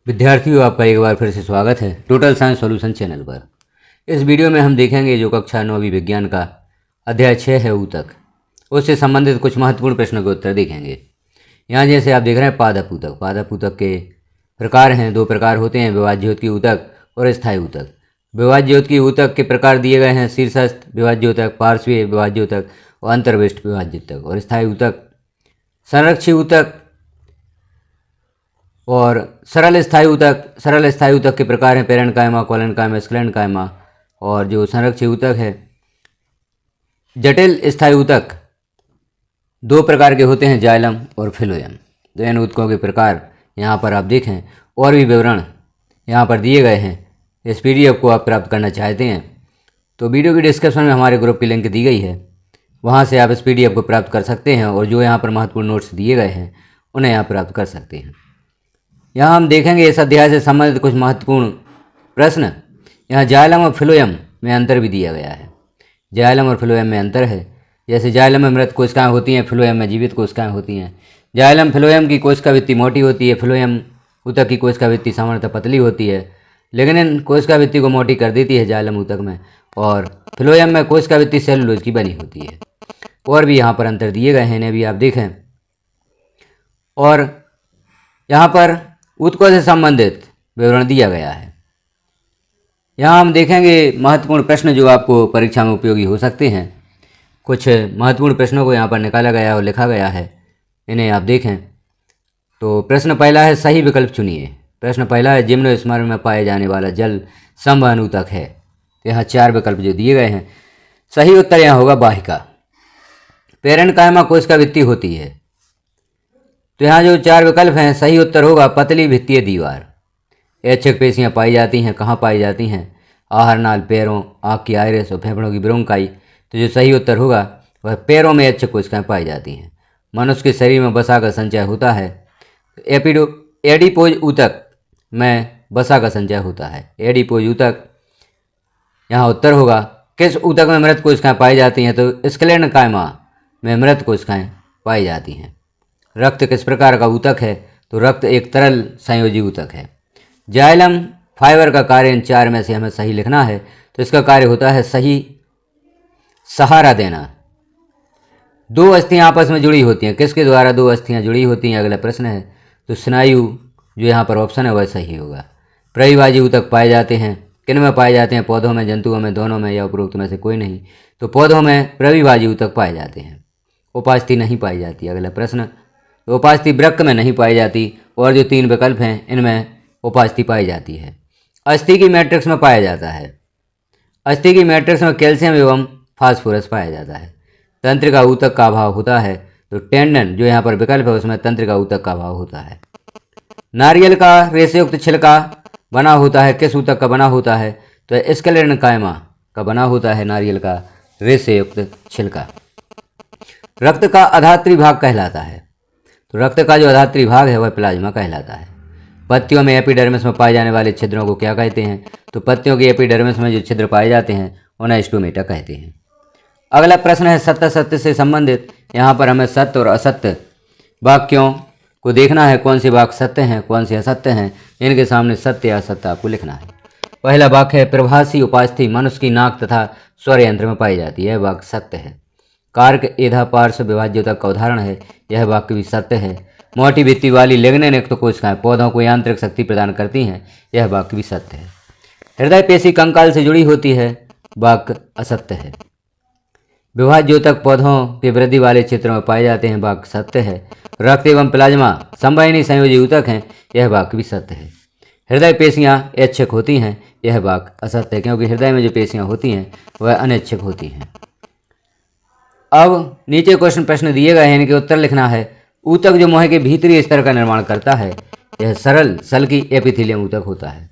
विद्यार्थियों, आपका एक बार फिर से स्वागत है टोटल साइंस सॉल्यूशन चैनल पर। इस वीडियो में हम देखेंगे जो कक्षा 9वीं विज्ञान का अध्याय 6 है ऊतक, उससे संबंधित कुछ महत्वपूर्ण प्रश्नों के उत्तर देखेंगे। यहाँ जैसे आप देख रहे हैं पादप ऊतक। पादप ऊतक के प्रकार हैं, दो प्रकार होते हैं, विभाज्योतकी ऊतक और स्थायी ऊतक। विभाज्योतकी ऊतक के प्रकार दिए गए हैं शीर्षस्थ विभाज्योतक, पार्श्वीय विभाज्योतक और अंतर्विष्ट विभाज्योतक। और स्थायी ऊतक संरक्षी ऊतक और सरल स्थायी ऊतक। सरल स्थायी ऊतक के प्रकार हैं पेरेन्काइमा, कोलेन्काइमा, स्क्लेन्काइमा। और जो संरक्षी ऊतक है जटिल स्थायी ऊतक दो प्रकार के होते हैं, जाइलम और फिलोएम। तो इन ऊतकों के प्रकार यहाँ पर आप देखें, और भी विवरण यहाँ पर दिए गए हैं। इस PDF को आप प्राप्त करना चाहते हैं तो वीडियो की डिस्क्रिप्शन में हमारे ग्रुप की लिंक दी गई है, वहाँ से आप इस PDF को प्राप्त कर सकते हैं और जो यहाँ पर महत्वपूर्ण नोट्स दिए गए हैं उन्हें यहाँ प्राप्त कर सकते हैं। यहाँ हम देखेंगे इस अध्याय से संबंधित कुछ महत्वपूर्ण प्रश्न। यहाँ जाइलम और फिलोएम में अंतर भी दिया गया है। जाइलम और फिलोएम में अंतर है, जैसे जाइलम में मृत कोशिकाएं होती हैं, फिलोएम में जीवित कोशिकाएं होती हैं। जाइलम फिलोएम की कोशिका भित्ति मोटी होती है, फिलोएम ऊतक की कोशिका भित्ति सामान्यतः पतली होती है, लेकिन इन कोशिका भित्ति को मोटी कर देती है जाइलम ऊतक में, और फिलोएम में कोशिका भित्ति सेलुलोज की बनी होती है। और भी यहाँ पर अंतर दिए गए हैं, इन्हें भी आप देखें। और यहाँ पर ऊतकों से संबंधित विवरण दिया गया है। यहाँ हम देखेंगे महत्वपूर्ण प्रश्न जो आपको परीक्षा में उपयोगी हो सकते हैं। कुछ महत्वपूर्ण प्रश्नों को यहाँ पर निकाला गया और लिखा गया है, इन्हें आप देखें। तो प्रश्न पहला है, सही विकल्प चुनिए। प्रश्न पहला है, जिम्नोस्पर्म में पाए जाने वाला जल संवहन ऊतक है। तो यहाँ 4 विकल्प जो दिए गए हैं, सही उत्तर यहाँ होगा वाहिका। पेरेन्काइमा कोशिका भित्ति होती है, तो यहाँ जो 4 विकल्प हैं, सही उत्तर होगा पतली भित्तीय दीवार। ऐच्छिक पेशियाँ पाई जाती हैं, कहाँ पाई जाती हैं? आहार नाल, पैरों, आँख की आइरिस और फेफड़ों की ब्रोंकाई। तो जो सही उत्तर होगा वह पैरों में ऐच्छिक कोशिकाएं पाई जाती हैं। मनुष्य के शरीर में वसा का संचय होता है। एडिपोज ऊतक में वसा का संचय होता है। एडिपोज ऊतक यहाँ उत्तर होगा। किस ऊतक में मृत कोशिकाएं पाई जाती हैं? तो स्क्लेन्काइमा में मृत कोशिकाएं पाई जाती हैं। रक्त किस प्रकार का ऊतक है? तो रक्त एक तरल संयोजी ऊतक है। जाइलम फाइबर का कार्य इन 4 में से हमें सही लिखना है, तो इसका कार्य होता है सही सहारा देना। 2 अस्थियां आपस में जुड़ी होती हैं, किसके द्वारा 2 अस्थियां जुड़ी होती हैं? अगला प्रश्न है। तो स्नायु जो यहाँ पर ऑप्शन है वह सही होगा। प्रविभाज्य ऊतक पाए जाते हैं, किन में पाए जाते हैं? पौधों में, जंतुओं में, दोनों में, या उपरोक्त में से कोई नहीं? तो पौधों में प्रविभाज्य ऊतक पाए जाते हैं, उपास्थि नहीं पाई जाती। अगला प्रश्न, तो उपास्थि वृक्क में नहीं पाई जाती, और जो 3 विकल्प हैं इनमें उपास्थि पाई जाती है। अस्थि की मैट्रिक्स में पाया जाता है। अस्थि की मैट्रिक्स में कैल्शियम एवं फास्फोरस पाया जाता है। तंत्रिका ऊतक का अभाव होता है, तो टेंडन जो यहाँ पर विकल्प है उसमें तंत्रिका ऊतक का अभाव होता है। नारियल का रेशेयुक्त छिलका बना होता है, किस ऊतक का बना होता है? तो स्क्लेन्काइमा का बना होता है नारियल का रेशेयुक्त छिलका। रक्त का अधात्री भाग कहलाता है, तो रक्त का जो अधात्री भाग है वह प्लाज्मा कहलाता है। पत्तियों में एपिडर्मिस में पाए जाने वाले छिद्रों को क्या कहते हैं? तो पत्तियों की एपिडर्मिस में जो छिद्र पाए जाते हैं उन्हें स्टोमेटा कहते हैं। अगला प्रश्न है सत्य असत्य से संबंधित। यहाँ पर हमें सत्य और असत्य वाक्यों को देखना है, कौन से वाक्य सत्य हैं, कौन से असत्य हैं। इनके सामने सत्य या असत्य आपको लिखना है। पहला वाक्य है, प्रभासी उपास्थि मनुष्य की नाक तथा स्वर यंत्र में पाई जाती है। यह वाक्य सत्य है। कार्क एधा पार्श्व विभाज्योतक का उदाहरण है, यह वाक्य भी सत्य है। मोटी भित्ति वाली लिग्निन युक्त कोशिकाएं पौधों को यांत्रिक शक्ति प्रदान करती हैं, यह वाक्य भी सत्य है। हृदय पेशी कंकाल से जुड़ी होती है, वाक्य असत्य है। विभाज्योतक पौधों के वृद्धि वाले क्षेत्रों में पाए जाते हैं, वाक्य सत्य है। रक्त एवं प्लाज्मा संवहनी संयोजी ऊतक हैं, यह वाक्य भी सत्य है। हृदय पेशियां ऐच्छिक होती हैं, यह वाक्य असत्य है, क्योंकि हृदय में जो पेशियां होती हैं वह अनैच्छिक होती हैं। अब नीचे क्वेश्चन प्रश्न दिए गए हैं, इनके उत्तर लिखना है। ऊतक जो मुंह के भीतरी स्तर का निर्माण करता है, यह सरल सल्की एपिथेलियम ऊतक होता है।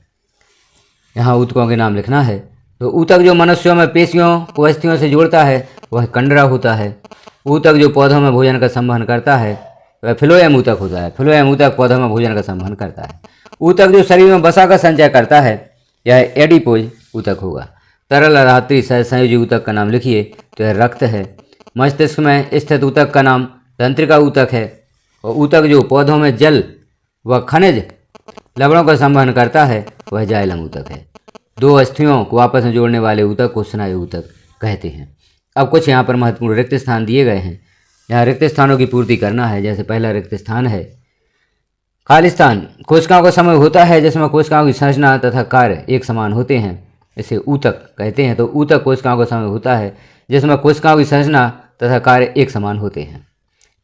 यहाँ ऊतकों के नाम लिखना है। तो ऊतक जो मनुष्यों में पेशियों को अस्थियों से जोड़ता है वह कंडरा होता है। ऊतक जो पौधों में भोजन का संवहन करता है वह फिलोएम ऊतक होता है। फिलोएम ऊतक पौधों में भोजन का संवहन करता है। ऊतक जो शरीर में वसा का संचय करता है यह एडिपोज ऊतक होगा। तरल अधात्री संयोजी ऊतक का नाम लिखिए, तो यह रक्त है। मस्तिष्क में स्थित ऊतक का नाम तंत्रिका ऊतक है। और ऊतक जो पौधों में जल व खनिज लवणों का संवहन करता है वह जाइलम ऊतक है। दो अस्थियों को आपस में जोड़ने वाले ऊतक को स्नायु ऊतक कहते हैं। अब कुछ यहाँ पर महत्वपूर्ण रिक्त स्थान दिए गए हैं, यहाँ रिक्त स्थानों की पूर्ति करना है। जैसे पहला रिक्त स्थान है खाली स्थान। कोशिकाओं का समय होता है जिसमें कोशिकाओं की संरचना तथा कार्य एक समान होते हैं, इसे ऊतक कहते हैं। तो ऊतक कोशिकाओं का समय होता है जिसमें कोशिकाओं की संरचना तथा कार्य एक समान होते हैं।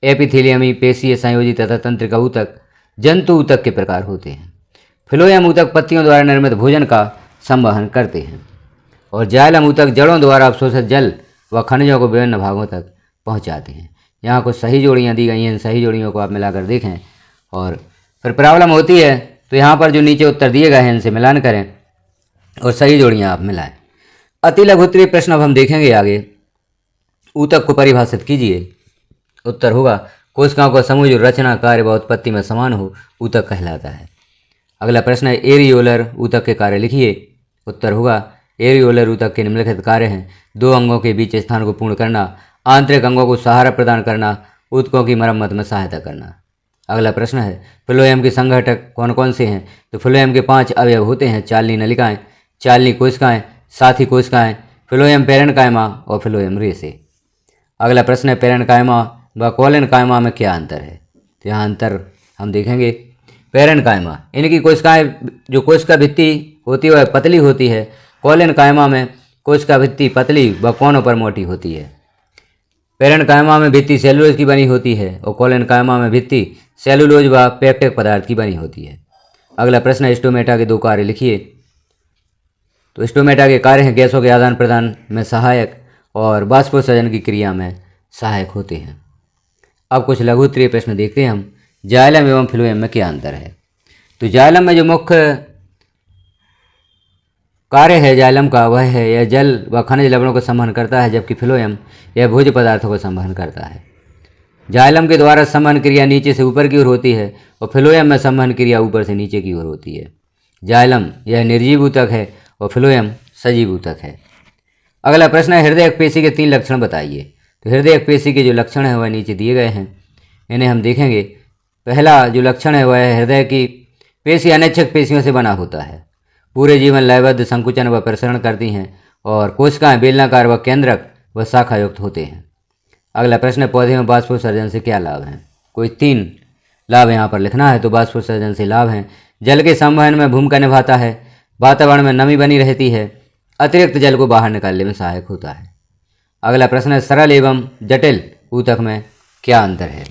एपिथेलियमी, पेशीय संयोजी तथा तंत्रिका ऊतक जंतु ऊतक के प्रकार होते हैं। फिलोयम ऊतक पत्तियों द्वारा निर्मित भोजन का संवहन करते हैं और जाइलम ऊतक जड़ों द्वारा अवशोषित जल व खनिजों को विभिन्न भागों तक पहुंचाते हैं। यहाँ कुछ सही जोड़ियाँ दी गई हैं, इन सही जोड़ियों को आप मिलाकर देखें और फिर प्रॉब्लम होती है तो यहाँ पर जो नीचे उत्तर दिए गए हैं इनसे मिलान करें और सही जोड़ियाँ आप मिलाएं। अति लघु उत्तरीय प्रश्न अब हम देखेंगे आगे। ऊतक को परिभाषित कीजिए। उत्तर होगा कोशिकाओं का समूह जो रचना, कार्य व उत्पत्ति में समान हो ऊतक कहलाता है। अगला प्रश्न है एरियोलर ऊतक के कार्य लिखिए। उत्तर होगा एरियोलर ऊतक के निम्नलिखित कार्य हैं: दो अंगों के बीच स्थान को पूर्ण करना, आंतरिक अंगों को सहारा प्रदान करना, ऊतकों की मरम्मत में सहायता करना। अगला प्रश्न है फिलोयम के संघटक कौन कौन से हैं? तो फिलोयम के 5 अवयव होते हैं: चालनी नलिकाएं, चालनी कोशिकाएं, साथी कोशिकाएं, फिलोयम पेरेन्काइमा और फिलोयम रेशे। अगला प्रश्न है पेरेन्काइमा व कोलेनकाइमा में क्या अंतर है? तो यहाँ अंतर हम देखेंगे। पेरेन्काइमा इनकी कोशिकाएं जो कोशिका भित्ति होती है वह पतली होती है। कोलेनकाइमा में कोशिका भित्ति पतली व कोनों पर मोटी होती है। पेरेन्काइमा में भित्ति सेलुलोज की बनी होती है और कोलेनकाइमा में भित्ति सेलुलोज व पेक्टिक पदार्थ की बनी होती है। अगला प्रश्न है स्टोमेटा के 2 कार्य लिखिए। तो स्टोमेटा के कार्य हैं गैसों के आदान प्रदान में सहायक और बाष्पोत्सर्जन की क्रिया में सहायक होते हैं। अब कुछ लघु उत्तरीय प्रश्न देखते हैं हम। जाइलम एवं फिलोयम में क्या अंतर है? तो जाइलम में जो मुख्य कार्य है जाइलम का वह है यह जल व खनिज लवणों का संवहन करता है, जबकि फिलोयम यह भोज्य पदार्थों का संवहन करता है। जाइलम के द्वारा संवहन क्रिया नीचे से ऊपर की ओर होती है और फिलोयम में संवहन क्रिया ऊपर से नीचे की ओर होती है। जाइलम यह निर्जीव ऊतक है और फिलोयम सजीव ऊतक है। अगला प्रश्न है हृदयक पेशी के 3 लक्षण बताइए। तो हृदयक पेशी के जो लक्षण हैं वह नीचे दिए गए हैं, इन्हें हम देखेंगे। पहला जो लक्षण है वह है हृदय की पेशी अनैच्छिक पेशियों से बना होता है। पूरे जीवन लयबद्ध संकुचन व प्रसरण करती हैं और कोशिकाएं बेलनाकार व केंद्रक व शाखायुक्त होते हैं। अगला प्रश्न है पौधे में बाष्पोत्सर्जन से क्या लाभ हैं? कोई 3 लाभ यहाँ पर लिखना है। तो बाष्पोत्सर्जन से लाभ हैं जल के संवहन में भूमिका निभाता है, वातावरण में नमी बनी रहती है, अतिरिक्त जल को बाहर निकालने में सहायक होता है। अगला प्रश्न है सरल एवं जटिल ऊतक में क्या अंतर है?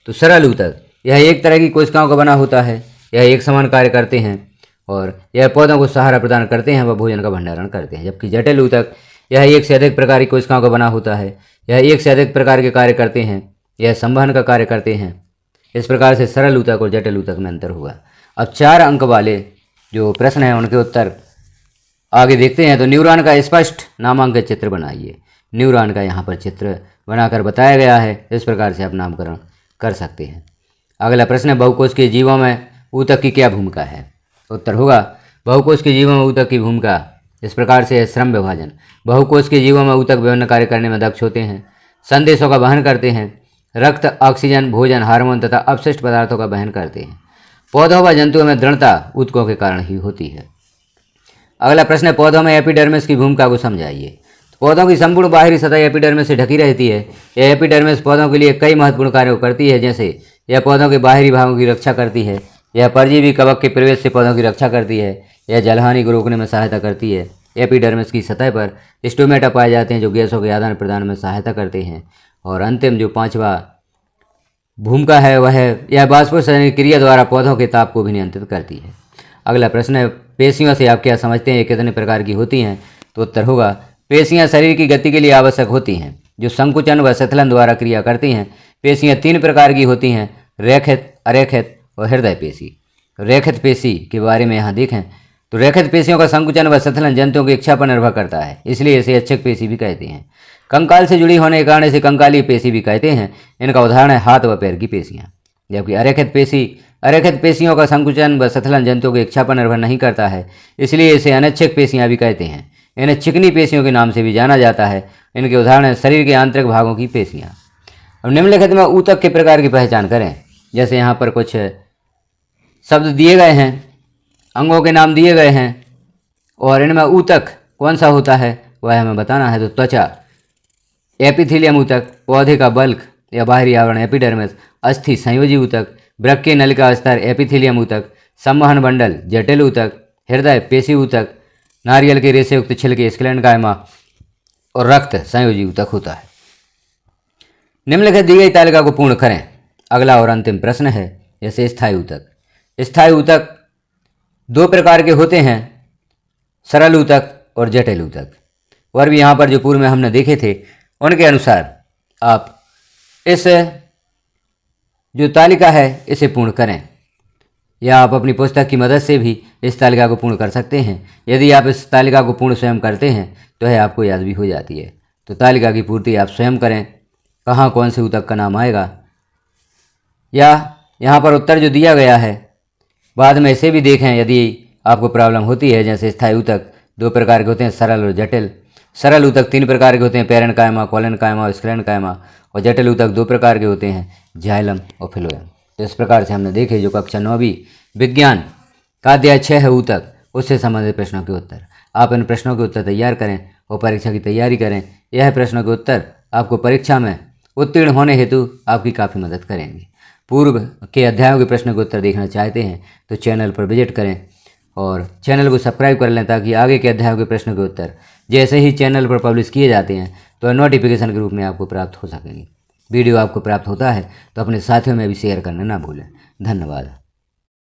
तो सरल ऊतक यह एक तरह की कोशिकाओं का बना होता है, यह एक समान कार्य करते हैं और यह पौधों को सहारा प्रदान करते हैं व भोजन का भंडारण करते हैं। जबकि जटिल ऊतक यह एक से अधिक प्रकार की कोशिकाओं का बना होता है, यह एक से अधिक प्रकार के कार्य करते हैं, यह संवहन का कार्य करते हैं। इस प्रकार से सरल ऊतक और जटिल ऊतक में अंतर हुआ। अब 4 अंक वाले जो प्रश्न हैं उनके उत्तर आगे देखते हैं। तो न्यूरॉन का स्पष्ट नामांकित चित्र बनाइए। न्यूरॉन का यहाँ पर चित्र बनाकर बताया गया है, इस प्रकार से आप नामकरण कर सकते हैं। अगला प्रश्न है बहुकोशिकीय जीवों में ऊतक की क्या भूमिका है? उत्तर होगा बहुकोशिकीय जीवों में ऊतक की भूमिका इस प्रकार से है श्रम विभाजन। बहुकोशिकीय जीवों में ऊतक विभिन्न कार्य करने में दक्ष होते हैं, संदेशों का वहन करते हैं, रक्त, ऑक्सीजन, भोजन, हार्मोन तथा अपशिष्ट पदार्थों का वहन करते हैं। पौधों व जंतुओं में दृढ़ता ऊतकों के कारण ही होती है। अगला प्रश्न है पौधों में एपिडर्मिस की भूमिका को समझाइए। पौधों की संपूर्ण बाहरी सतह एपिडर्मिस से ढकी रहती है। यह एपिडर्मिस पौधों के लिए कई महत्वपूर्ण कार्यों करती है, जैसे यह पौधों के बाहरी भागों की रक्षा करती है, यह परजीवी कवक के प्रवेश से पौधों की रक्षा करती है, यह जलहानि को रोकने में सहायता करती है। एपिडर्मिस की सतह पर स्टोमेटा पाए जाते हैं जो गैसों के आदान प्रदान में सहायता करते हैं। और अंतिम जो 5वां भूमिका है वह है यह बाष्पोत्सर्जन की क्रिया द्वारा पौधों के ताप को भी नियंत्रित करती है। अगला प्रश्न है पेशियों से आप क्या समझते हैं, ये कितने प्रकार की होती हैं? तो उत्तर होगा पेशियां शरीर की गति के लिए आवश्यक होती हैं जो संकुचन व शिथिलन द्वारा क्रिया करती हैं। पेशियां 3 प्रकार की होती हैं, रेखित, अरेखित और हृदय पेशी। रेखित पेशी के बारे में यहाँ देखें तो रेखित पेशियों का संकुचन व शिथिलन जंतुओं की इच्छा पर निर्भर करता है, इसलिए इसे ऐच्छिक पेशी भी कहते हैं। कंकाल से जुड़ी होने के कारण इसे कंकालीय पेशी भी कहते हैं। इनका उदाहरण है हाथ व पैर की पेशियां। जबकि अरेखित पेशियों का संकुचन व शिथिलन जंतुओं की इच्छा पर निर्भर नहीं करता है, इसलिए इसे अनैच्छिक पेशियां भी कहते हैं। इन्हें चिकनी पेशियों के नाम से भी जाना जाता है। इनके उदाहरण हैं शरीर के आंतरिक भागों की पेशियां। अब निम्नलिखित में ऊतक के प्रकार की पहचान करें। जैसे यहाँ पर कुछ शब्द दिए गए हैं, अंगों के नाम दिए गए हैं और इनमें ऊतक कौन सा होता है वह हमें बताना है। तो त्वचा, एपिथेलियम ऊतक, पौधे का बल्क या बाहरी आवरण एपिडर्मिस, अस्थि संयोजी ऊतक, वृक्कीय नलिका स्तर एपिथेलियम ऊतक, संवहन मंडल जटिल ऊतक, हृदय पेशी ऊतक, नारियल के रेशे युक्त छिलके स्क्लेरेन्काइमा और रक्त संयोजी ऊतक होता है। निम्नलिखित दी गई तालिका को पूर्ण करें। अगला और अंतिम प्रश्न है जैसे स्थायी ऊतक। स्थायी ऊतक दो प्रकार के होते हैं, सरल ऊतक और जटिल ऊतक। और भी यहाँ पर जो पूर्व में हमने देखे थे उनके अनुसार आप इस जो तालिका है इसे पूर्ण करें, या आप अपनी पुस्तक की मदद से भी इस तालिका को पूर्ण कर सकते हैं। यदि आप इस तालिका को पूर्ण स्वयं करते हैं तो यह आपको याद भी हो जाती है। तो तालिका की पूर्ति आप स्वयं करें, कहाँ कौन से ऊतक का नाम आएगा, या यहाँ पर उत्तर जो दिया गया है बाद में इसे भी देखें यदि आपको प्रॉब्लम होती है। जैसे स्थायी ऊतक दो प्रकार के होते हैं, सरल और जटिल। सरल ऊतक तीन प्रकार के होते हैं, पेरेन्काइमा, कोलेन्काइमा और स्क्लेरेन्काइमा। और जटिल ऊतक दो प्रकार के होते हैं, जाइलम और फिलोएम। तो इस प्रकार से हमने देखे जो कक्षा 9वीं विज्ञान का अध्याय 6 है ऊतक, उससे संबंधित प्रश्नों के उत्तर। आप इन प्रश्नों के उत्तर तैयार करें और परीक्षा की तैयारी करें। यह प्रश्नों के उत्तर आपको परीक्षा में उत्तीर्ण होने हेतु आपकी काफ़ी मदद करेंगे। पूर्व के अध्यायों के प्रश्नों के उत्तर देखना चाहते हैं तो चैनल पर विजिट करें और चैनल को सब्सक्राइब कर लें, ताकि आगे के अध्यायों के प्रश्नों के उत्तर जैसे ही चैनल पर पब्लिश किए जाते हैं तो नोटिफिकेशन के रूप में आपको प्राप्त हो सकेंगे। वीडियो आपको प्राप्त होता है तो अपने साथियों में भी शेयर करना ना भूलें। धन्यवाद।